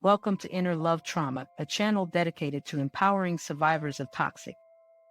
Welcome to Inner Love Trauma, a channel dedicated to empowering survivors of toxic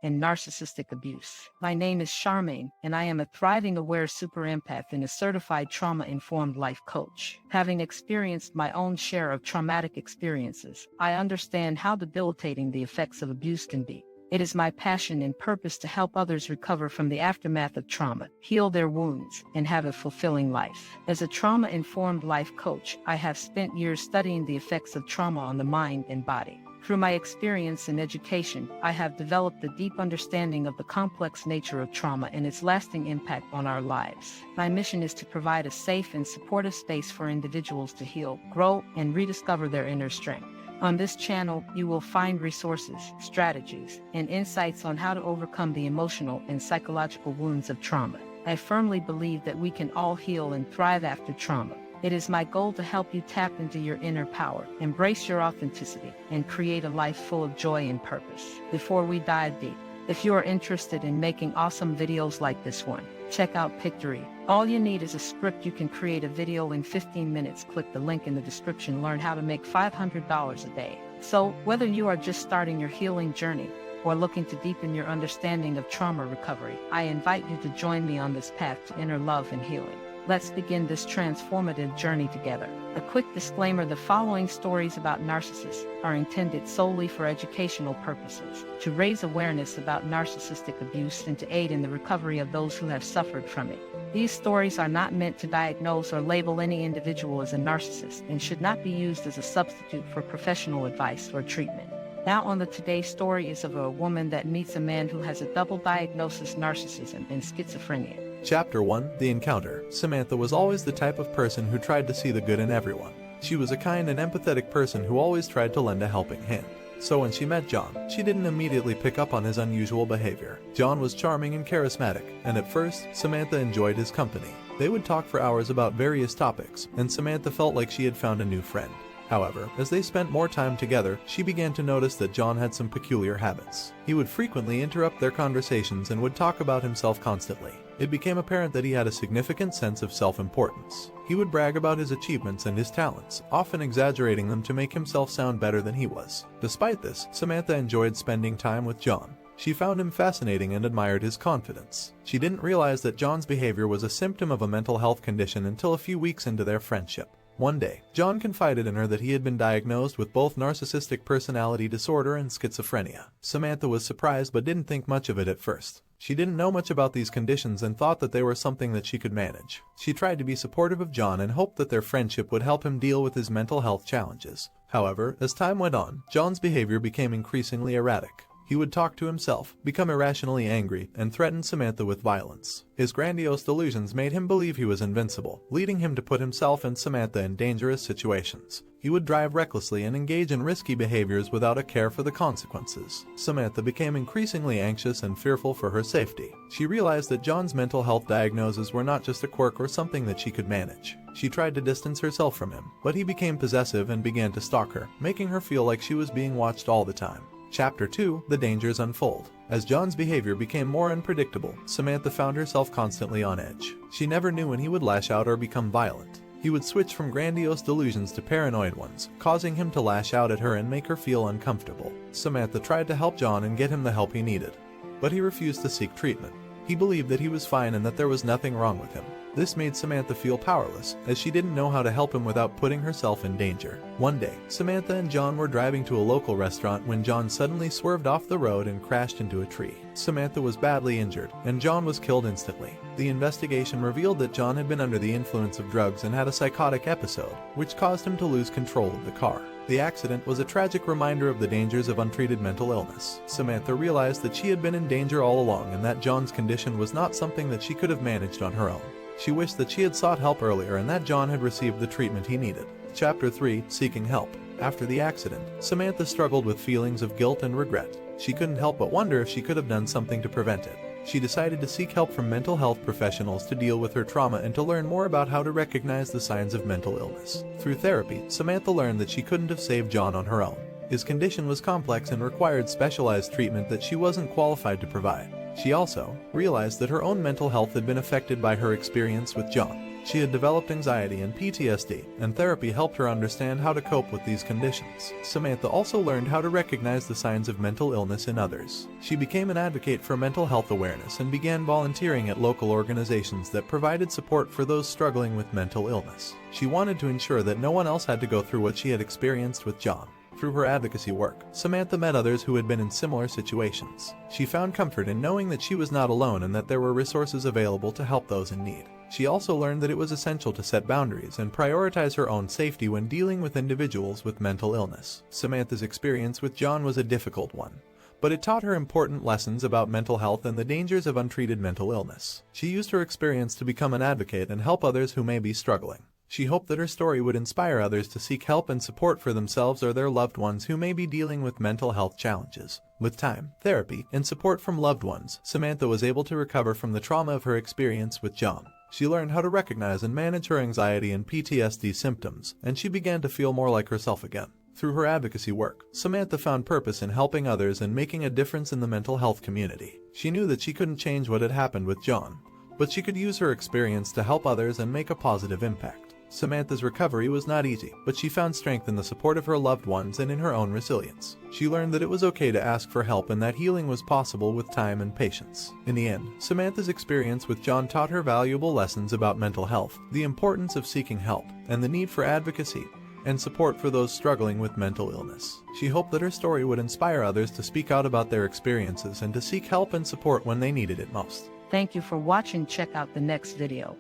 and narcissistic abuse. My name is Charmaine, and I am a thriving aware super empath and a certified trauma-informed life coach. Having experienced my own share of traumatic experiences, I understand how debilitating the effects of abuse can be. It is my passion and purpose to help others recover from the aftermath of trauma, heal their wounds, and have a fulfilling life. As a trauma-informed life coach, I have spent years studying the effects of trauma on the mind and body. Through my experience and education, I have developed a deep understanding of the complex nature of trauma and its lasting impact on our lives. My mission is to provide a safe and supportive space for individuals to heal, grow, and rediscover their inner strength. On this channel, you will find resources, strategies, and insights on how to overcome the emotional and psychological wounds of trauma. I firmly believe that we can all heal and thrive after trauma. It is my goal to help you tap into your inner power, embrace your authenticity, and create a life full of joy and purpose. Before we dive deep, if you are interested in making awesome videos like this one, check out PICTORY. All you need is a script. You can create a video in 15 minutes. Click the link in the description. Learn how to make $500 a day. So, whether you are just starting your healing journey or looking to deepen your understanding of trauma recovery, I invite you to join me on this path to inner love and healing. Let's begin this transformative journey together. A quick disclaimer: the following stories about narcissists are intended solely for educational purposes, to raise awareness about narcissistic abuse and to aid in the recovery of those who have suffered from it. These stories are not meant to diagnose or label any individual as a narcissist and should not be used as a substitute for professional advice or treatment. Now on the today's story is of a woman that meets a man who has a double diagnosis: narcissism and schizophrenia. Chapter 1: The Encounter. Samantha was always the type of person who tried to see the good in everyone. She was a kind and empathetic person who always tried to lend a helping hand. So when she met John, she didn't immediately pick up on his unusual behavior. John was charming and charismatic, and at first, Samantha enjoyed his company. They would talk for hours about various topics, and Samantha felt like she had found a new friend. However, as they spent more time together, she began to notice that John had some peculiar habits. He would frequently interrupt their conversations and would talk about himself constantly. It became apparent that he had a significant sense of self-importance. He would brag about his achievements and his talents, often exaggerating them to make himself sound better than he was. Despite this, Samantha enjoyed spending time with John. She found him fascinating and admired his confidence. She didn't realize that John's behavior was a symptom of a mental health condition until a few weeks into their friendship. One day, John confided in her that he had been diagnosed with both narcissistic personality disorder and schizophrenia. Samantha was surprised but didn't think much of it at first. She didn't know much about these conditions and thought that they were something that she could manage. She tried to be supportive of John and hoped that their friendship would help him deal with his mental health challenges. However, as time went on, John's behavior became increasingly erratic. He would talk to himself, become irrationally angry, and threaten Samantha with violence. His grandiose delusions made him believe he was invincible, leading him to put himself and Samantha in dangerous situations. He would drive recklessly and engage in risky behaviors without a care for the consequences. Samantha became increasingly anxious and fearful for her safety. She realized that John's mental health diagnoses were not just a quirk or something that she could manage. She tried to distance herself from him, but he became possessive and began to stalk her, making her feel like she was being watched all the time. Chapter 2: The Dangers Unfold. As John's behavior became more unpredictable, Samantha found herself constantly on edge. She never knew when he would lash out or become violent. He would switch from grandiose delusions to paranoid ones, causing him to lash out at her and make her feel uncomfortable. Samantha tried to help John and get him the help he needed, but he refused to seek treatment. He believed that he was fine and that there was nothing wrong with him. This made Samantha feel powerless, as she didn't know how to help him without putting herself in danger. One day, Samantha and John were driving to a local restaurant when John suddenly swerved off the road and crashed into a tree. Samantha was badly injured, and John was killed instantly. The investigation revealed that John had been under the influence of drugs and had a psychotic episode, which caused him to lose control of the car. The accident was a tragic reminder of the dangers of untreated mental illness. Samantha realized that she had been in danger all along and that John's condition was not something that she could have managed on her own. She wished that she had sought help earlier and that John had received the treatment he needed. Chapter 3: Seeking Help. After the accident, Samantha struggled with feelings of guilt and regret. She couldn't help but wonder if she could have done something to prevent it. She decided to seek help from mental health professionals to deal with her trauma and to learn more about how to recognize the signs of mental illness. Through therapy, Samantha learned that she couldn't have saved John on her own. His condition was complex and required specialized treatment that she wasn't qualified to provide. She also realized that her own mental health had been affected by her experience with John. She had developed anxiety and PTSD, and therapy helped her understand how to cope with these conditions. Samantha also learned how to recognize the signs of mental illness in others. She became an advocate for mental health awareness and began volunteering at local organizations that provided support for those struggling with mental illness. She wanted to ensure that no one else had to go through what she had experienced with John. Through her advocacy work, Samantha met others who had been in similar situations. She found comfort in knowing that she was not alone and that there were resources available to help those in need. She also learned that it was essential to set boundaries and prioritize her own safety when dealing with individuals with mental illness. Samantha's experience with John was a difficult one, but it taught her important lessons about mental health and the dangers of untreated mental illness. She used her experience to become an advocate and help others who may be struggling. She hoped that her story would inspire others to seek help and support for themselves or their loved ones who may be dealing with mental health challenges. With time, therapy, and support from loved ones, Samantha was able to recover from the trauma of her experience with John. She learned how to recognize and manage her anxiety and PTSD symptoms, and she began to feel more like herself again. Through her advocacy work, Samantha found purpose in helping others and making a difference in the mental health community. She knew that she couldn't change what had happened with John, but she could use her experience to help others and make a positive impact. Samantha's recovery was not easy, but she found strength in the support of her loved ones and in her own resilience. She learned that it was okay to ask for help and that healing was possible with time and patience. In the end, Samantha's experience with John taught her valuable lessons about mental health, the importance of seeking help, and the need for advocacy and support for those struggling with mental illness. She hoped that her story would inspire others to speak out about their experiences and to seek help and support when they needed it most. Thank you for watching. Check out the next video.